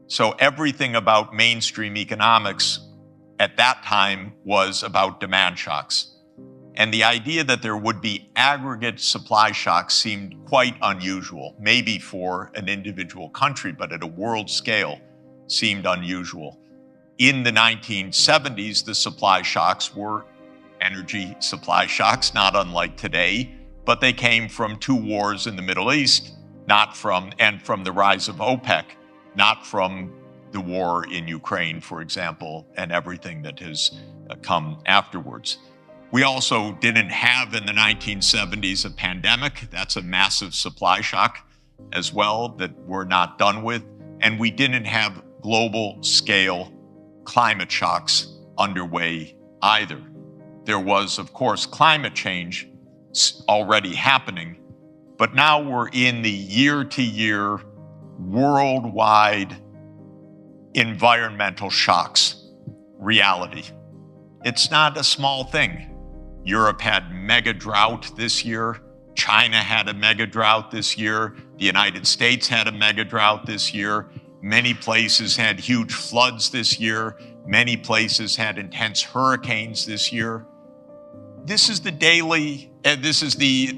So everything about mainstream economics at that time was about demand shocks. And the idea that there would be aggregate supply shocks seemed quite unusual, maybe for an individual country, but at a world scale seemed unusual. In the 1970s, the supply shocks were energy supply shocks, not unlike today, but they came from two wars in the Middle East, and from the rise of OPEC, not from the war in Ukraine, for example, and everything that has come afterwards. We also didn't have in the 1970s a pandemic. That's a massive supply shock as well that we're not done with. And we didn't have global scale climate shocks underway either. There was, of course, climate change already happening, but now we're in the year-to-year worldwide environmental shocks reality. It's not a small thing. Europe had mega drought this year. China had a mega drought this year. The United States had a mega drought this year. Many places had huge floods this year. Many places had intense hurricanes this year. This is the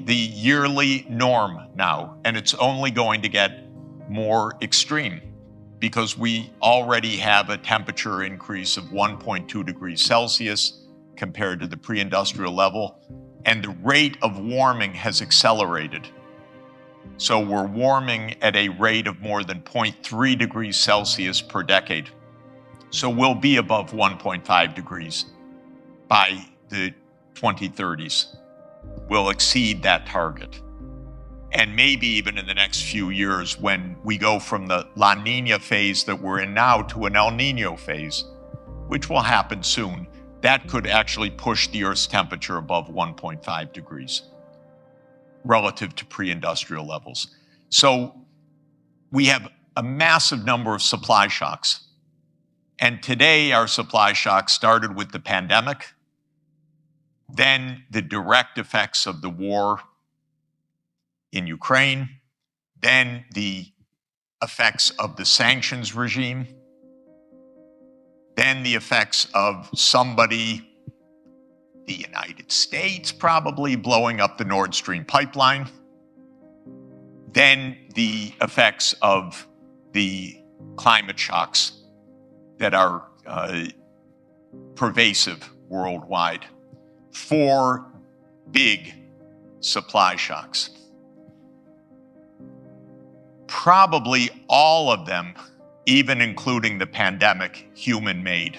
yearly norm now, and it's only going to get more extreme because we already have a temperature increase of 1.2 degrees Celsius compared to the pre-industrial level, and the rate of warming has accelerated. So we're warming at a rate of more than 0.3 degrees Celsius per decade. So we'll be above 1.5 degrees by the 2030s. We'll exceed that target. And maybe even in the next few years when we go from the La Nina phase that we're in now to an El Nino phase, which will happen soon, that could actually push the Earth's temperature above 1.5 degrees relative to pre-industrial levels. So we have a massive number of supply shocks. And today our supply shock started with the pandemic, then the direct effects of the war in Ukraine, then the effects of the sanctions regime, then the effects of somebody, the United States probably, blowing up the Nord Stream pipeline, then the effects of the climate shocks that are pervasive worldwide. 4 big supply shocks. Probably all of them, even including the pandemic, human-made.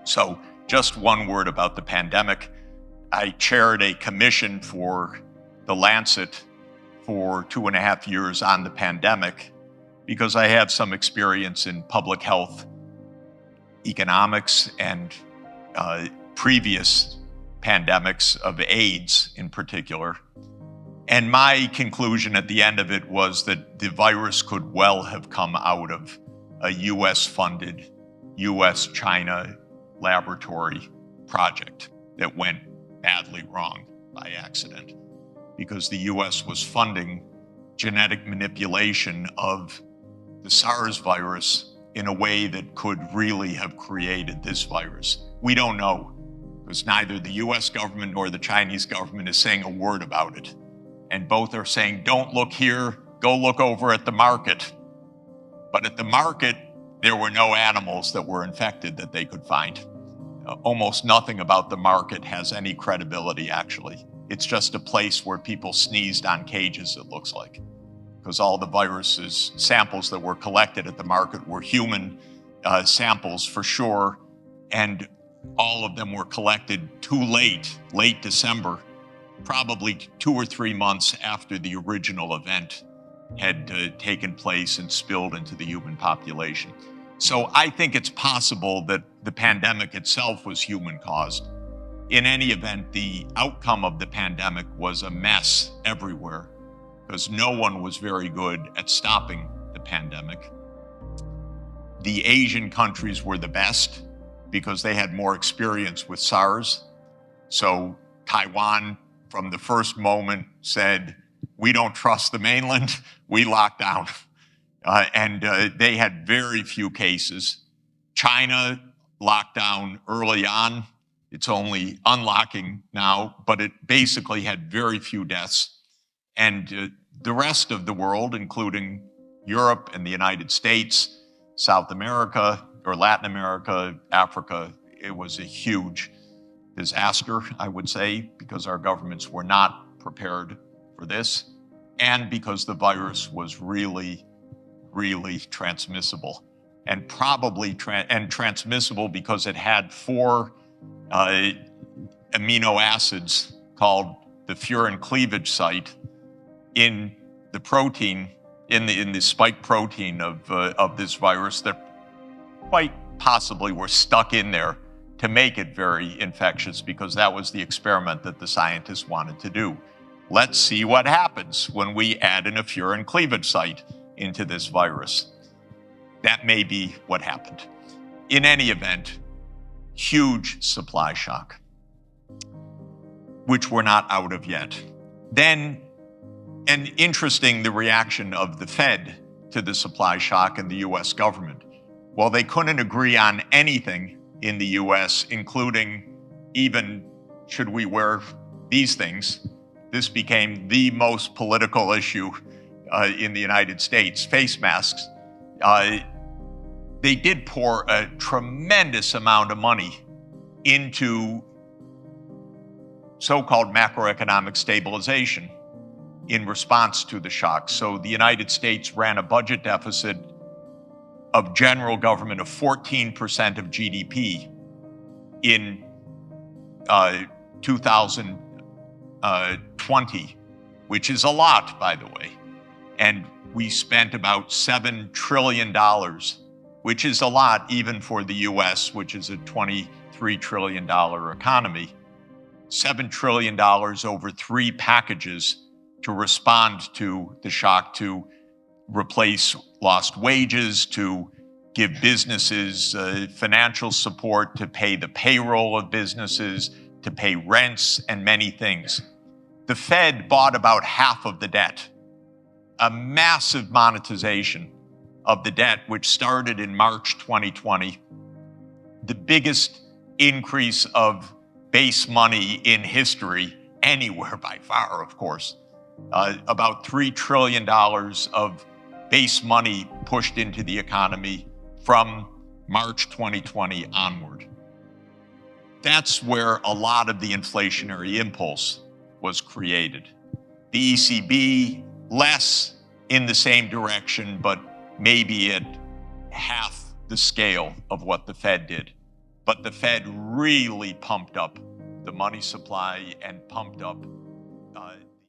So just one word about the pandemic. I chaired a commission for The Lancet for 2.5 years on the pandemic because I have some experience in public health, economics, and previous pandemics of AIDS in particular. And my conclusion at the end of it was that the virus could well have come out of a US-funded, US-China laboratory project that went badly wrong by accident, because the US was funding genetic manipulation of the SARS virus in a way that could really have created this virus. We don't know, because neither the US government nor the Chinese government is saying a word about it. And both are saying, don't look here, go look over at the market. But at the market, there were no animals that were infected that they could find. Almost nothing about the market has any credibility, actually. It's just a place where people sneezed on cages, it looks like. Because all the viruses, samples that were collected at the market were human samples for sure. And all of them were collected too late December, probably 2 or 3 months after the original event had taken place and spilled into the human population. So I think it's possible that the pandemic itself was human-caused. In any event, the outcome of the pandemic was a mess everywhere because no one was very good at stopping the pandemic. The Asian countries were the best because they had more experience with SARS. So Taiwan, from the first moment, said, we don't trust the mainland, we lock down. and they had very few cases. China locked down early on. It's only unlocking now, but it basically had very few deaths. And the rest of the world, including Europe and the United States, South America, or Latin America, Africa, it was a huge disaster, I would say, because our governments were not prepared for this, and because the virus was really, really transmissible. And probably transmissible because it had 4 amino acids called the furin cleavage site in the protein, in the spike protein of this virus that quite possibly were stuck in there to make it very infectious, because that was the experiment that the scientists wanted to do. Let's see what happens when we add in a furin cleavage site into this virus. That may be what happened. In any event, huge supply shock, which we're not out of yet. Then, and interesting, the reaction of the Fed to the supply shock and the US government. Well, they couldn't agree on anything in the US, including even should we wear these things. This became the most political issue in the United States, face masks. They did pour a tremendous amount of money into so-called macroeconomic stabilization in response to the shock. So the United States ran a budget deficit of general government of 14% of GDP in 2020, which is a lot, by the way. And we spent about $7 trillion, which is a lot even for the US, which is a $23 trillion economy. $7 trillion over 3 packages to respond to the shock, to replace lost wages, to give businesses financial support, to pay the payroll of businesses, to pay rents, and many things. The Fed bought about half of the debt, a massive monetization of the debt, which started in March 2020, the biggest increase of base money in history, anywhere by far, of course. About $3 trillion of base money pushed into the economy from March 2020 onward. That's where a lot of the inflationary impulse was created. The ECB, less in the same direction, but maybe at half the scale of what the Fed did. But the Fed really pumped up the money supply and pumped up